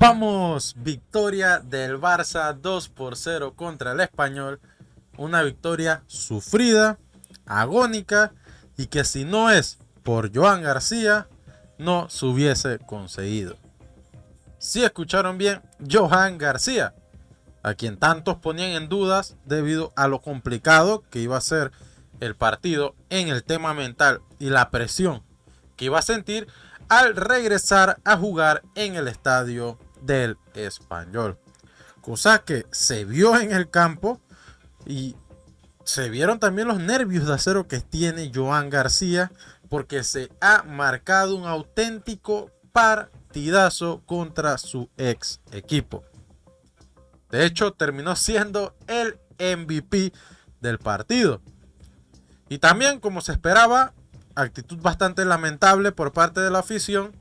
Vamos, victoria del Barça 2-0 contra el Español. Una victoria sufrida, agónica y que si no es por Joan García no se hubiese conseguido. Si escucharon bien, Joan García, a quien tantos ponían en dudas debido a lo complicado que iba a ser el partido en el tema mental y la presión que iba a sentir al regresar a jugar en el estadio del Español. Cosa que se vio en el campo y se vieron también los nervios de acero que tiene Joan García, porque se ha marcado un auténtico partidazo contra su ex equipo. De hecho, terminó siendo el MVP del partido. Y también, como se esperaba, actitud bastante lamentable por parte de la afición.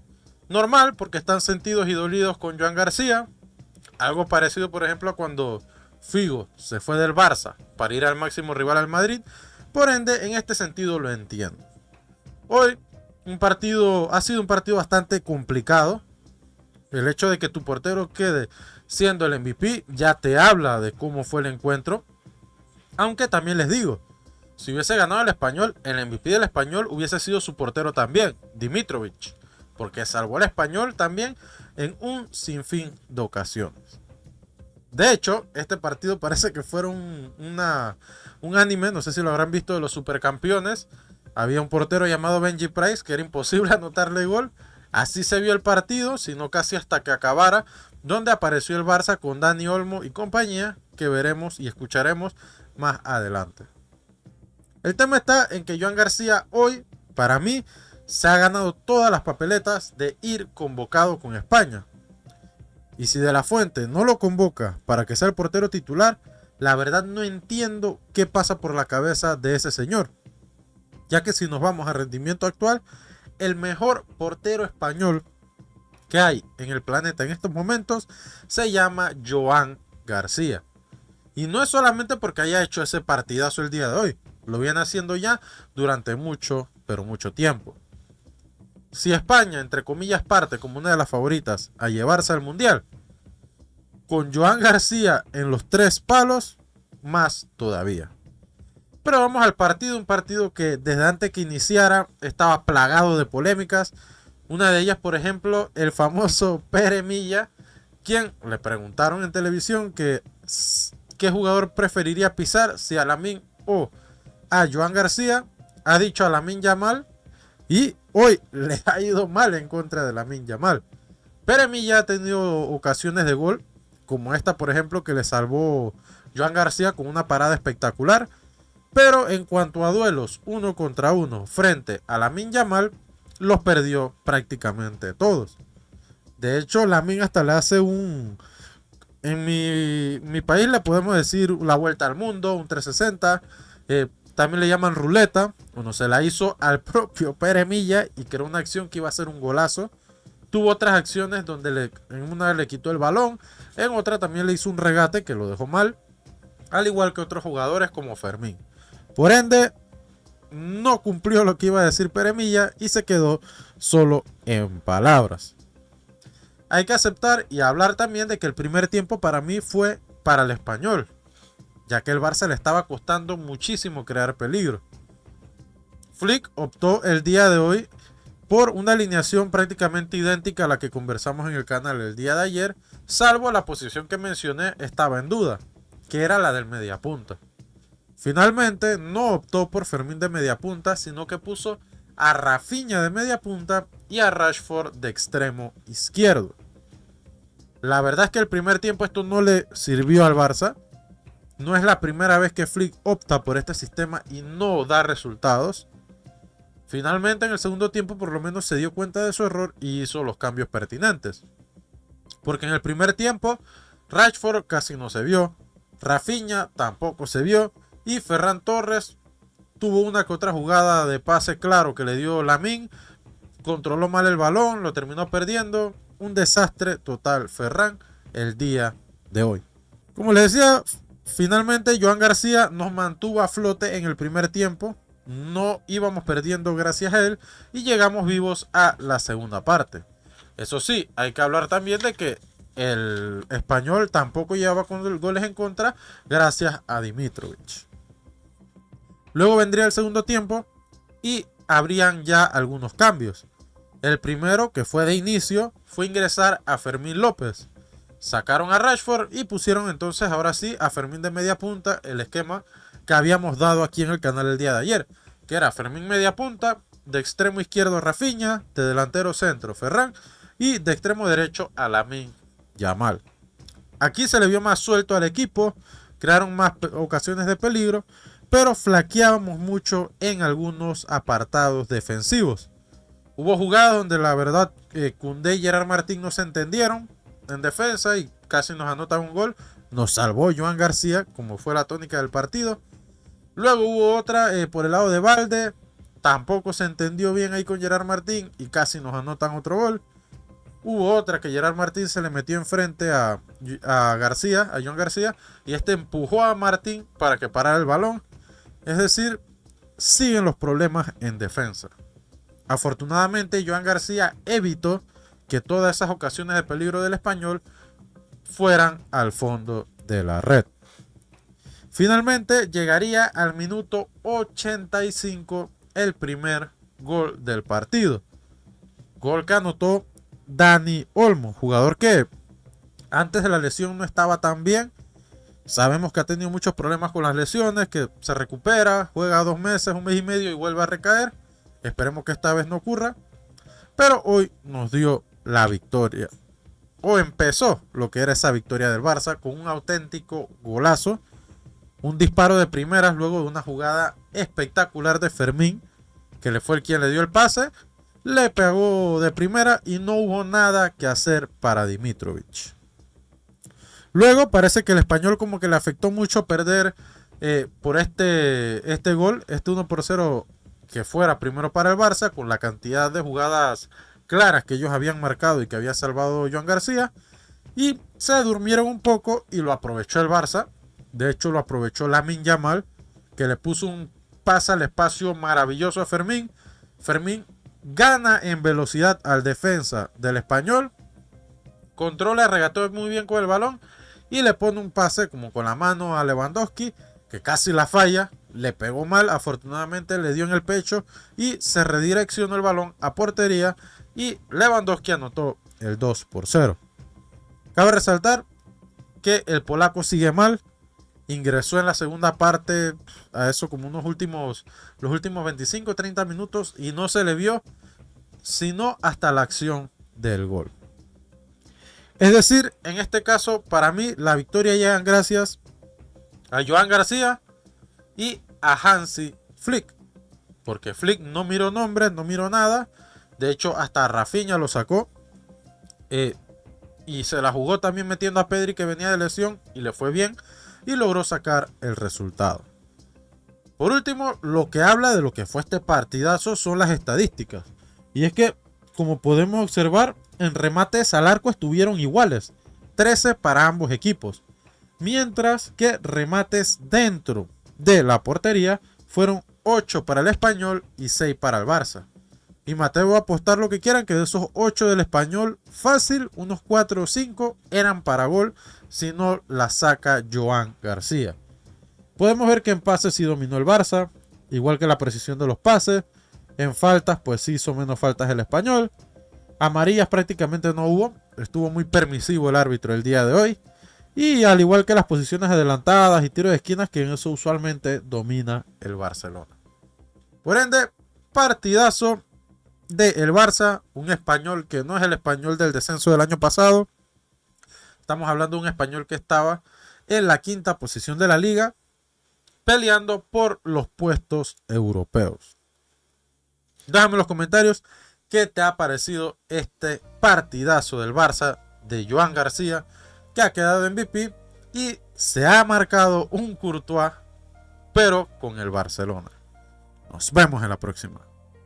Normal, porque están sentidos y dolidos con Joan García. Algo parecido, por ejemplo, a cuando Figo se fue del Barça para ir al máximo rival al Madrid. Por ende, en este sentido lo entiendo. Hoy ha sido un partido bastante complicado. El hecho de que tu portero quede siendo el MVP ya te habla de cómo fue el encuentro. Aunque también les digo, si hubiese ganado el Español, el MVP del Español hubiese sido su portero también, Dimitrovic, porque salvó al Español también en un sinfín de ocasiones. De hecho, este partido parece que fuera un anime, no sé si lo habrán visto, de los supercampeones. Había un portero llamado Benji Price que era imposible anotarle gol. Así se vio el partido, sino casi hasta que acabara, donde apareció el Barça con Dani Olmo y compañía, que veremos y escucharemos más adelante. El tema está en que Joan García hoy, para mí, se ha ganado todas las papeletas de ir convocado con España. Y si De La Fuente no lo convoca para que sea el portero titular, la verdad no entiendo qué pasa por la cabeza de ese señor. Ya que si nos vamos a rendimiento actual, el mejor portero español que hay en el planeta en estos momentos se llama Joan García. Y no es solamente porque haya hecho ese partidazo el día de hoy. Lo viene haciendo ya durante mucho, pero mucho tiempo. Si España, entre comillas, parte como una de las favoritas a llevarse al Mundial, con Joan García en los tres palos, más todavía. Pero vamos al partido, un partido que desde antes que iniciara estaba plagado de polémicas. Una de ellas, por ejemplo, el famoso Pere Milla, quien le preguntaron en televisión que qué jugador preferiría pisar, si a Lamine o a Joan García. Ha dicho a Lamine Yamal y hoy le ha ido mal en contra de Lamine Yamal. Pere Milla ha tenido ocasiones de gol, como esta por ejemplo que le salvó Joan García con una parada espectacular. Pero en cuanto a duelos uno contra uno frente a Lamine Yamal, los perdió prácticamente todos. De hecho, Lamine hasta le hace en mi país le podemos decir la vuelta al mundo, un 360. También le llaman ruleta. Bueno, se la hizo al propio Pere Milla y creó una acción que iba a ser un golazo. Tuvo otras acciones donde en una le quitó el balón, en otra también le hizo un regate que lo dejó mal, al igual que otros jugadores como Fermín. Por ende, no cumplió lo que iba a decir Pere Milla y se quedó solo en palabras. Hay que aceptar y hablar también de que el primer tiempo para mí fue para el Español, ya que el Barça le estaba costando muchísimo crear peligro. Flick optó el día de hoy por una alineación prácticamente idéntica a la que conversamos en el canal el día de ayer, salvo la posición que mencioné estaba en duda, que era la del mediapunta. Finalmente no optó por Fermín de mediapunta, sino que puso a Rafinha de mediapunta y a Rashford de extremo izquierdo. La verdad es que el primer tiempo esto no le sirvió al Barça. No es la primera vez que Flick opta por este sistema y no da resultados. Finalmente en el segundo tiempo por lo menos se dio cuenta de su error y hizo los cambios pertinentes. Porque en el primer tiempo Rashford casi no se vio, Rafinha tampoco se vio y Ferran Torres tuvo una que otra jugada de pase claro que le dio Lamine, controló mal el balón, lo terminó perdiendo. Un desastre total Ferran el día de hoy. Como les decía, finalmente Joan García nos mantuvo a flote en el primer tiempo. No íbamos perdiendo gracias a él y llegamos vivos a la segunda parte. Eso sí, hay que hablar también de que el Español tampoco llevaba con goles en contra gracias a Dimitrovic. Luego vendría el segundo tiempo y habrían ya algunos cambios. El primero, que fue de inicio, fue ingresar a Fermín López. Sacaron a Rashford y pusieron entonces ahora sí a Fermín de media punta, el esquema que habíamos dado aquí en el canal el día de ayer, que era Fermín media punta, de extremo izquierdo Rafinha, de delantero centro Ferran y de extremo derecho a Lamine Yamal. Aquí se le vio más suelto al equipo, crearon más ocasiones de peligro, pero flaqueábamos mucho en algunos apartados defensivos. Hubo jugadas donde la verdad Koundé y Gerard Martín no se entendieron en defensa y casi nos anotan un gol. Nos salvó Joan García, como fue la tónica del partido. Luego hubo otra por el lado de Balde, tampoco se entendió bien ahí con Gerard Martín y casi nos anotan otro gol. Hubo otra que Gerard Martín se le metió enfrente a García, a Joan García, y este empujó a Martín para que parara el balón. Es decir, siguen los problemas en defensa. Afortunadamente, Joan García evitó que todas esas ocasiones de peligro del Español fueran al fondo de la red. Finalmente, llegaría al minuto 85 el primer gol del partido. Gol que anotó Dani Olmo, jugador que antes de la lesión no estaba tan bien. Sabemos que ha tenido muchos problemas con las lesiones, que se recupera, juega 2 meses, 1 mes y medio y vuelve a recaer. Esperemos que esta vez no ocurra. Pero hoy nos dio la victoria. O empezó lo que era esa victoria del Barça con un auténtico golazo. Un disparo de primeras luego de una jugada espectacular de Fermín, que le fue el quien le dio el pase. Le pegó de primera y no hubo nada que hacer para Dimitrovic. Luego parece que el Español como que le afectó mucho perder por este gol, este 1-0 que fuera primero para el Barça, con la cantidad de jugadas claras que ellos habían marcado y que había salvado Joan García, y se durmieron un poco y lo aprovechó el Barça. De hecho lo aprovechó Lamine Yamal, que le puso un pase al espacio maravilloso a Fermín. Fermín gana en velocidad al defensa del Español, controla, regató muy bien con el balón y le pone un pase como con la mano a Lewandowski, que casi la falla, le pegó mal, afortunadamente le dio en el pecho y se redireccionó el balón a portería y Lewandowski anotó el 2-0. Cabe resaltar que el polaco sigue mal, ingresó en la segunda parte a eso como los últimos 25-30 minutos y no se le vio sino hasta la acción del gol. Es decir, en este caso, para mí, la victoria llega gracias a Joan García y a Hansi Flick. Porque Flick no miró nombres, no miró nada. De hecho, hasta Rafinha lo sacó. Y se la jugó también metiendo a Pedri, que venía de lesión, y le fue bien. Y logró sacar el resultado. Por último, lo que habla de lo que fue este partidazo son las estadísticas. Y es que, como podemos observar, en remates al arco estuvieron iguales, 13 para ambos equipos, mientras que remates dentro de la portería fueron 8 para el Español y 6 para el Barça. Y me atrevo a apostar lo que quieran, que de esos 8 del Español, fácil, unos 4 o 5 eran para gol, si no la saca Joan García. Podemos ver que en pases sí dominó el Barça, igual que la precisión de los pases. En faltas, pues sí hizo menos faltas el Español. Amarillas prácticamente no hubo, estuvo muy permisivo el árbitro el día de hoy. Y al igual que las posiciones adelantadas y tiros de esquinas, que en eso usualmente domina el Barcelona. Por ende, partidazo del Barça, un Español que no es el Español del descenso del año pasado. Estamos hablando de un Español que estaba en la 5ª posición de la liga, peleando por los puestos europeos. Déjame en los comentarios qué te ha parecido este partidazo del Barça de Joan García, que ha quedado MVP y se ha marcado un Courtois, pero con el Barcelona. Nos vemos en la próxima.